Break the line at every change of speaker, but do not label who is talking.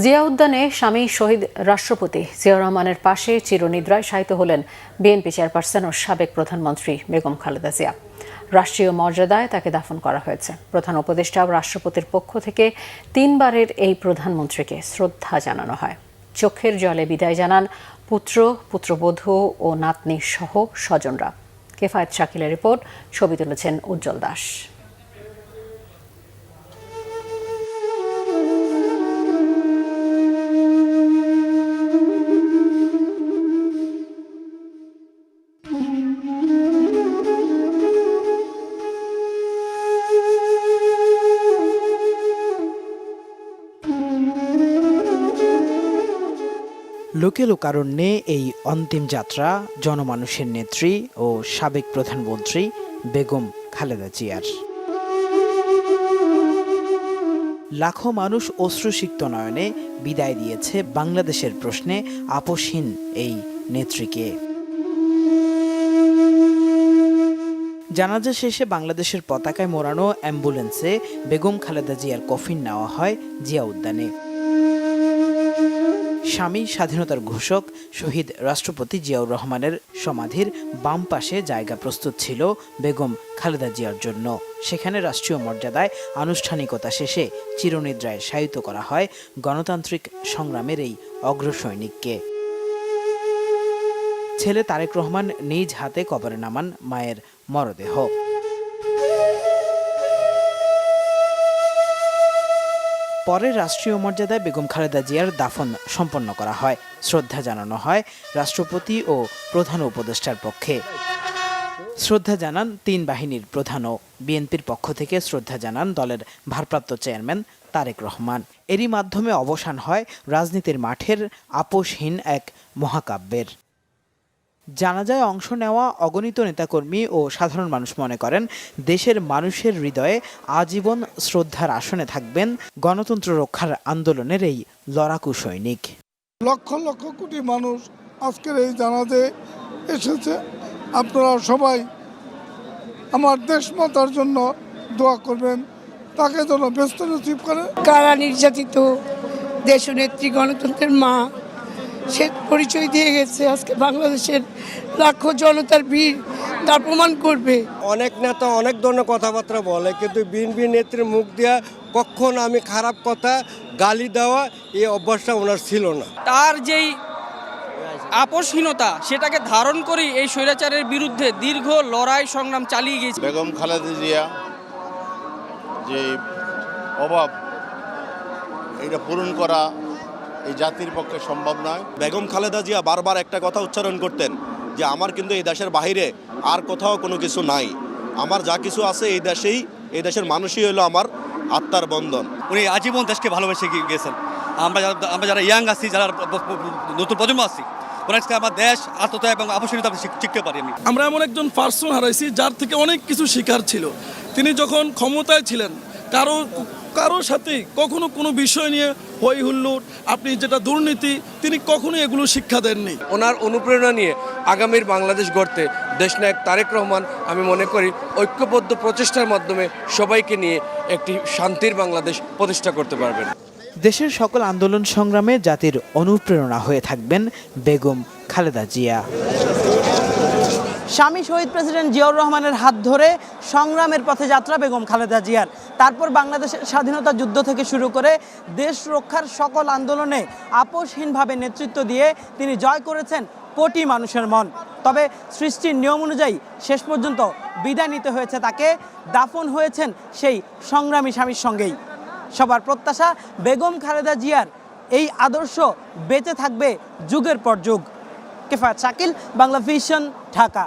জিয়া উদ্যানে স্বামী শহীদ রাষ্ট্রপতি জিয়াউর রহমানের পাশে চিরনিদ্রায় শায়িত হলেন বিএনপি চেয়ারপারসন ও সাবেক প্রধানমন্ত্রী বেগম খালেদা জিয়া। রাষ্ট্রীয় মর্যাদায় তাকে দাফন করা হয়েছে। প্রধান উপদেষ্টা ও রাষ্ট্রপতির পক্ষ থেকে 3 বারের এই প্রধানমন্ত্রীকে শ্রদ্ধা জানানো হয়। চোখের জলে বিদায় জানান পুত্র, পুত্রবধূ ও নাতনি সহ স্বজনরা। কেফায়েত শাকিলের রিপোর্ট, ছবি তুলেছেন উজ্জ্বল দাস।
লোকে লোকারণ্যে এই অন্তিম যাত্রা জনমানুষের নেত্রী ও সাবেক প্রধানমন্ত্রী বেগম খালেদা জিয়ার। লাখো মানুষ অশ্রুসিক্ত নয়নে বিদায় দিয়েছে বাংলাদেশের প্রশ্নে আপোষহীন এই নেত্রীকে। জানাজা শেষে বাংলাদেশের পতাকায় মোড়ানো অ্যাম্বুলেন্সে বেগম খালেদা জিয়ার কফিন নেওয়া হয় জিয়া উদ্যানে। স্বামী স্বাধীনতার ঘোষক শহীদ রাষ্ট্রপতি জিয়াউর রহমানের সমাধির বাম পাশে জায়গা প্রস্তুত ছিল বেগম খালেদা জিয়ার জন্য। সেখানে রাষ্ট্রীয় মর্যাদায় আনুষ্ঠানিকতা শেষে চিরনিদ্রায় শায়িত করা হয় গণতান্ত্রিক সংগ্রামের এই অগ্রসৈনিককে। ছেলে তারেক রহমান নিজ হাতে কবরে নামান মায়ের মরদেহ। পরে রাষ্ট্রীয় মর্যাদায় বেগম খালেদা জিয়ার দাফন সম্পন্ন করা হয়। শ্রদ্ধা জানানো হয় রাষ্ট্রপতি ও প্রধান উপদেষ্টার পক্ষে। শ্রদ্ধা জানান 3 বাহিনীর প্রধানও। বিএনপির পক্ষ থেকে শ্রদ্ধা জানান দলের ভারপ্রাপ্ত চেয়ারম্যান তারেক রহমান। এরই মাধ্যমে অবসান হয় রাজনীতির মাঠের আপোষহীন এক মহাকাব্যের। জানাজায় অংশ নেওয়া অগণিত নেতাকর্মী ও সাধারণ মানুষ মনে করেন, দেশের মানুষের হৃদয়ে আজীবন শ্রদ্ধার আসনে থাকবেন গণতন্ত্র রক্ষার আন্দোলনের এই লড়াকু সৈনিক।
লক্ষ লক্ষ কোটি মানুষ আজকের এই জানাজায় এসেছে। আপনারা সবাই আমার দেশমাতার জন্য দোয়া করবেন, তাকে যেন ব্যস্ত নসিব করে।
কারা নির্যাতিত দেশনেত্রী, গণতন্ত্রের মা, সে পরিচয় দিয়ে গেছে। আজকে বাংলাদেশের লাখো জনতার ভিড় তার প্রমাণ করবে।
অনেক নেতা অনেক ধরনের কথাবার্তা বলে, কিন্তু বিএনপি নেত্রীর মুখ দিয়া কখন আমি খারাপ কথা গালি দেওয়া এই অভ্যাসটা ওনার ছিল না।
তার যেই আপোষহীনতা সেটাকে ধারণ করেই এই স্বৈরাচারের বিরুদ্ধে দীর্ঘ লড়াই সংগ্রাম চালিয়ে গিয়েছে।
বেগম খালেদা জিয়া যে অভাব, এটা পূরণ করা এই জাতির পক্ষে সম্ভব নয়।
বেগম খালেদা জিয়া বারবার একটা কথা উচ্চারণ করতেন যে আমার কিন্তু এই দেশের বাইরে আর কোথাও কোনো কিছু নাই, আমার যা কিছু আছে এই দেশেই, এই দেশের মানুষই হলো আমার আত্মার বন্ধন।
উনি আজীবন দেশকে ভালোবেসে গিয়েছেন। আমরা যারা ইয়াং আছি, যারা নতুন প্রজন্ম আছি, ওনার কাছে আমার দেশ, আত্মতা এবং আপোষহীনতা শিখতে পারি।
আমরা এমন একজন পার্সন হারাইছি যার থেকে অনেক কিছু শিকার ছিল। তিনি যখন ক্ষমতায় ছিলেন কারোর সাথে কখনো কোনো বিষয় নিয়ে হই হুল্লোড়, আপনি যেটা দুর্নীতি, তিনি কখনোই এগুলো শিক্ষা দেননি।
ওনার অনুপ্রেরণা নিয়ে আগামীর বাংলাদেশ গড়তে দেশনায়ক তারেক রহমান আমি মনে করি ঐক্যবদ্ধ প্রচেষ্টার মাধ্যমে সবাইকে নিয়ে একটি শান্তির বাংলাদেশ প্রতিষ্ঠা করতে পারবেন।
দেশের সকল আন্দোলন সংগ্রামে জাতির অনুপ্রেরণা হয়ে থাকবেন বেগম খালেদা জিয়া।
স্বামী শহীদ প্রেসিডেন্ট জিয়াউর রহমানের হাত ধরে সংগ্রামের পথে যাত্রা বেগম খালেদা জিয়ার। তারপর বাংলাদেশের স্বাধীনতা যুদ্ধ থেকে শুরু করে দেশ রক্ষার সকল আন্দোলনে আপোষহীনভাবে নেতৃত্ব দিয়ে তিনি জয় করেছেন কোটি মানুষের মন। তবে সৃষ্টির নিয়ম অনুযায়ী শেষ পর্যন্ত বিদায় নিতে হয়েছে তাকে। দাফন হয়েছেন সেই সংগ্রামী স্বামীর সঙ্গেই। সবার প্রত্যাশা বেগম খালেদা জিয়ার এই আদর্শ বেঁচে থাকবে যুগের পর যুগ। কেফায়েত শাকিল, বাংলা ভিশন, ঢাকা।